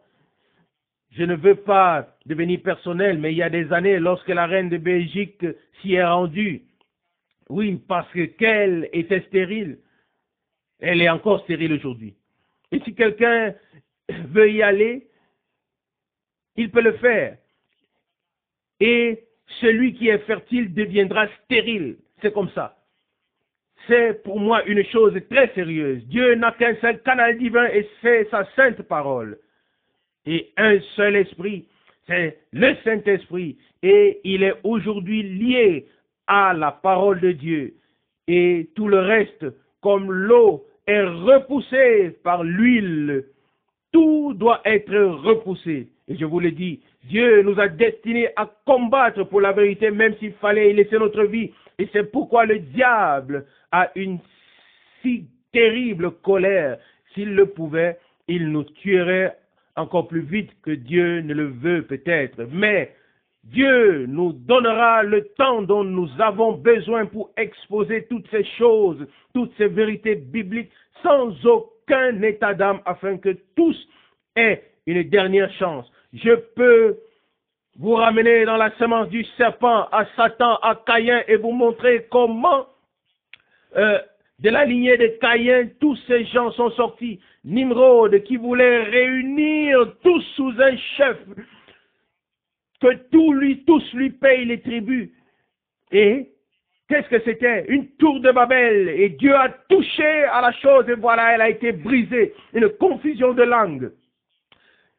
Je ne veux pas devenir personnel, mais il y a des années, lorsque la reine de Belgique s'y est rendue, oui, parce qu'elle était stérile, elle est encore stérile aujourd'hui. Et si quelqu'un veut y aller, il peut le faire. Et celui qui est fertile deviendra stérile. C'est comme ça. C'est pour moi une chose très sérieuse. Dieu n'a qu'un seul canal divin et c'est sa sainte parole. Et un seul esprit, c'est le Saint-Esprit. Et il est aujourd'hui lié à la parole de Dieu. Et tout le reste, comme l'eau est repoussée par l'huile, tout doit être repoussé. Et je vous le dis, Dieu nous a destinés à combattre pour la vérité, même s'il fallait y laisser notre vie. Et c'est pourquoi le diable a une si terrible colère. S'il le pouvait, il nous tuerait encore plus vite que Dieu ne le veut peut-être. Mais Dieu nous donnera le temps dont nous avons besoin pour exposer toutes ces choses, toutes ces vérités bibliques, sans aucun état d'âme, afin que tous aient une dernière chance. Je peux vous ramener dans la semence du serpent, à Satan, à Caïn, et vous montrer comment de la lignée de Caïn, tous ces gens sont sortis. Nimrod, qui voulait réunir tous sous un chef, que tous lui payent les tribus. Et qu'est-ce que c'était? Une tour de Babel. Et Dieu a touché à la chose, et voilà, elle a été brisée. Une confusion de langues.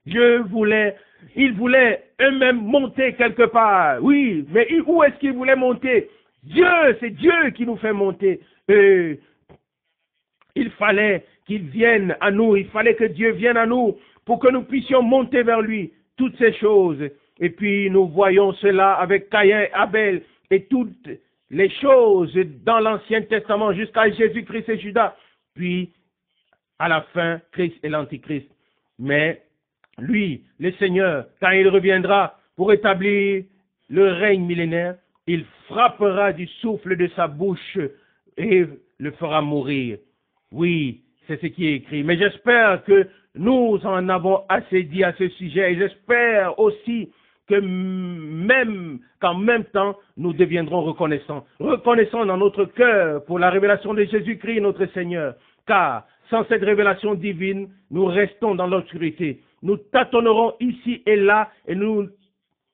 Ils voulaient eux-mêmes monter quelque part. Oui, mais où est-ce qu'ils voulaient monter? Dieu, c'est Dieu qui nous fait monter. Il fallait qu'il vienne à nous, il fallait que Dieu vienne à nous pour que nous puissions monter vers lui. Toutes ces choses. Et puis nous voyons cela avec Caïn et Abel et toutes les choses dans l'Ancien Testament jusqu'à Jésus-Christ et Judas. Puis à la fin, Christ et l'Antichrist. Mais lui, le Seigneur, quand il reviendra pour établir le règne millénaire, il frappera du souffle de sa bouche et le fera mourir. Oui, C'est ce qui est écrit. Mais j'espère que nous en avons assez dit à ce sujet et j'espère aussi que qu'en même temps, nous deviendrons reconnaissants. Reconnaissants dans notre cœur pour la révélation de Jésus-Christ, notre Seigneur. Car sans cette révélation divine, nous restons dans l'obscurité. Nous tâtonnerons ici et là et nous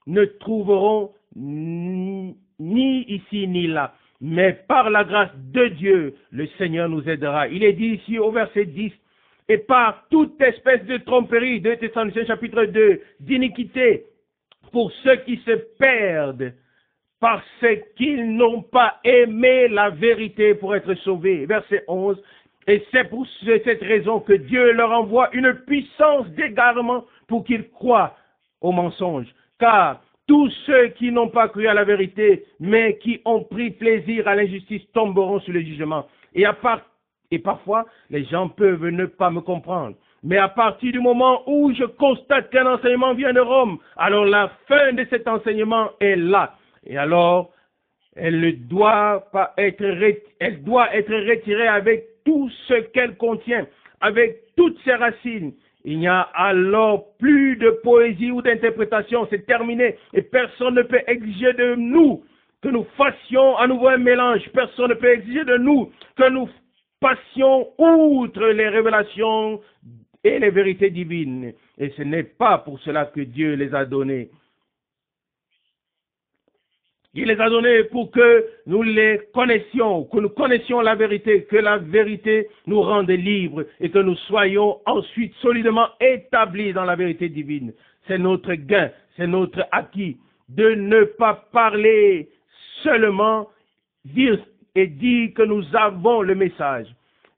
ne trouverons ni ici ni là. Mais par la grâce de Dieu, le Seigneur nous aidera. Il est dit ici au verset 10, et par toute espèce de tromperie, 2 Thessaloniciens chapitre 2, d'iniquité, pour ceux qui se perdent, parce qu'ils n'ont pas aimé la vérité pour être sauvés. Verset 11, et c'est pour cette raison que Dieu leur envoie une puissance d'égarement pour qu'ils croient au mensonge. Car tous ceux qui n'ont pas cru à la vérité, mais qui ont pris plaisir à l'injustice, tomberont sous le jugement. Et parfois, les gens peuvent ne pas me comprendre. Mais à partir du moment où je constate qu'un enseignement vient de Rome, alors la fin de cet enseignement est là. Et alors, elle doit être retirée avec tout ce qu'elle contient, avec toutes ses racines. Il n'y a alors plus de poésie ou d'interprétation, c'est terminé. Et personne ne peut exiger de nous que nous fassions à nouveau un mélange. Personne ne peut exiger de nous que nous passions outre les révélations et les vérités divines. Et ce n'est pas pour cela que Dieu les a donnés. Il les a donnés pour que nous les connaissions, que nous connaissions la vérité, que la vérité nous rende libres et que nous soyons ensuite solidement établis dans la vérité divine. C'est notre gain, c'est notre acquis de ne pas parler seulement, dire que nous avons le message.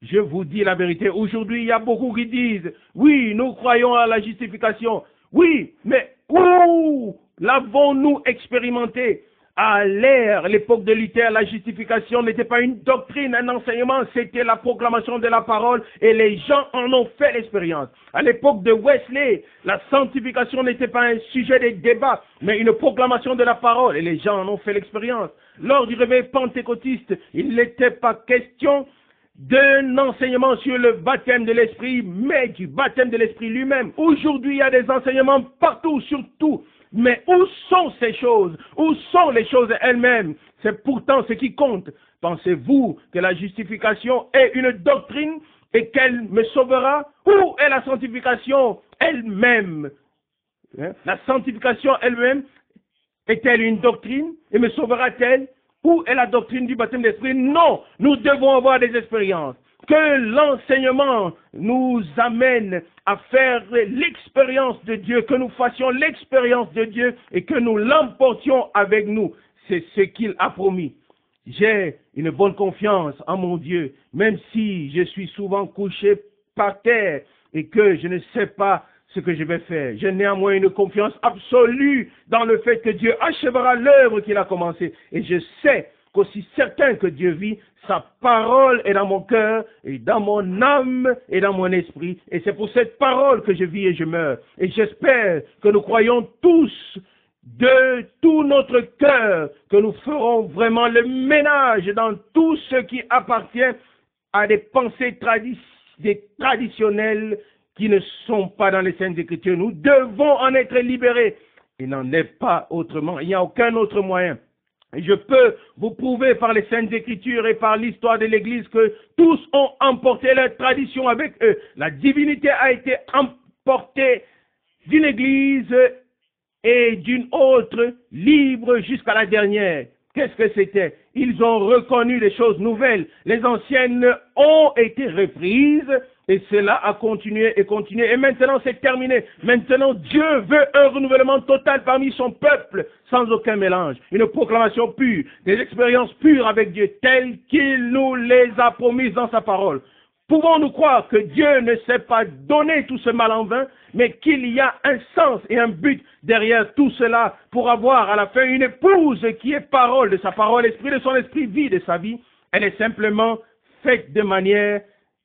Je vous dis la vérité, aujourd'hui il y a beaucoup qui disent, oui, nous croyons à la justification. Oui, mais où l'avons-nous expérimenté? À l'époque de Luther, la justification n'était pas une doctrine, un enseignement, c'était la proclamation de la parole et les gens en ont fait l'expérience. À l'époque de Wesley, la sanctification n'était pas un sujet de débat, mais une proclamation de la parole et les gens en ont fait l'expérience. Lors du réveil pentecôtiste, il n'était pas question d'un enseignement sur le baptême de l'Esprit, mais du baptême de l'Esprit lui-même. Aujourd'hui, il y a des enseignements partout, sur tout. Mais où sont ces choses? Où sont les choses elles-mêmes? C'est pourtant ce qui compte. Pensez-vous que la justification est une doctrine et qu'elle me sauvera? Où est la sanctification elle-même? La sanctification elle-même est-elle une doctrine et me sauvera-t-elle? Où est la doctrine du baptême d'esprit? Non, nous devons avoir des expériences. Que l'enseignement nous amène à faire l'expérience de Dieu, que nous fassions l'expérience de Dieu et que nous l'emportions avec nous. C'est ce qu'il a promis. J'ai une bonne confiance en mon Dieu, même si je suis souvent couché par terre et que je ne sais pas ce que je vais faire. J'ai néanmoins une confiance absolue dans le fait que Dieu achèvera l'œuvre qu'il a commencée. Et je sais qu'aussi certain que Dieu vit, sa parole est dans mon cœur, et dans mon âme, et dans mon esprit. Et c'est pour cette parole que je vis et je meurs. Et j'espère que nous croyons tous, de tout notre cœur, que nous ferons vraiment le ménage dans tout ce qui appartient à des pensées traditionnelles qui ne sont pas dans les Saintes Écritures. Nous devons en être libérés. Il n'en est pas autrement. Il n'y a aucun autre moyen. Et je peux vous prouver par les Saintes Écritures et par l'histoire de l'Église que tous ont emporté leur tradition avec eux. La divinité a été emportée d'une Église et d'une autre, libre jusqu'à la dernière. Qu'est-ce que c'était? Ils ont reconnu des choses nouvelles. Les anciennes ont été reprises et cela a continué et continué. Et maintenant c'est terminé. Maintenant Dieu veut un renouvellement total parmi son peuple, sans aucun mélange. Une proclamation pure, des expériences pures avec Dieu, telles qu'il nous les a promises dans sa parole. Pouvons-nous croire que Dieu ne s'est pas donné tout ce mal en vain, mais qu'il y a un sens et un but derrière tout cela pour avoir à la fin une épouse qui est parole de sa parole, esprit de son esprit, vie de sa vie. Elle est simplement faite de manière,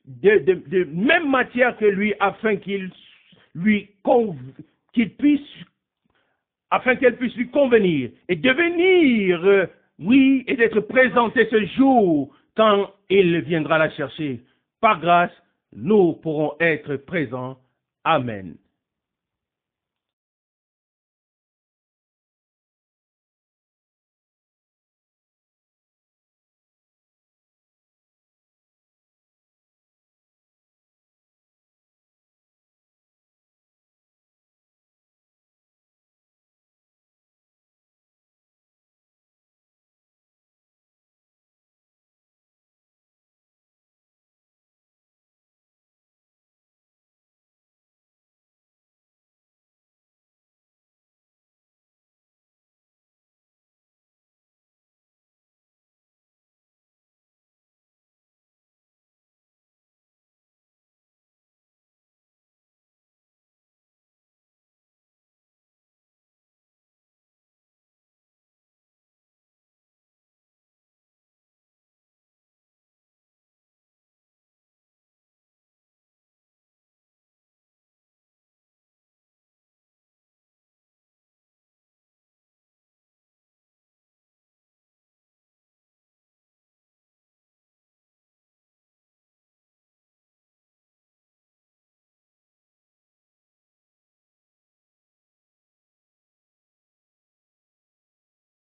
de même matière que lui, afin qu'elle puisse lui convenir et devenir, oui, et d'être présentée ce jour quand il viendra la chercher. Par grâce, nous pourrons être présents. Amen.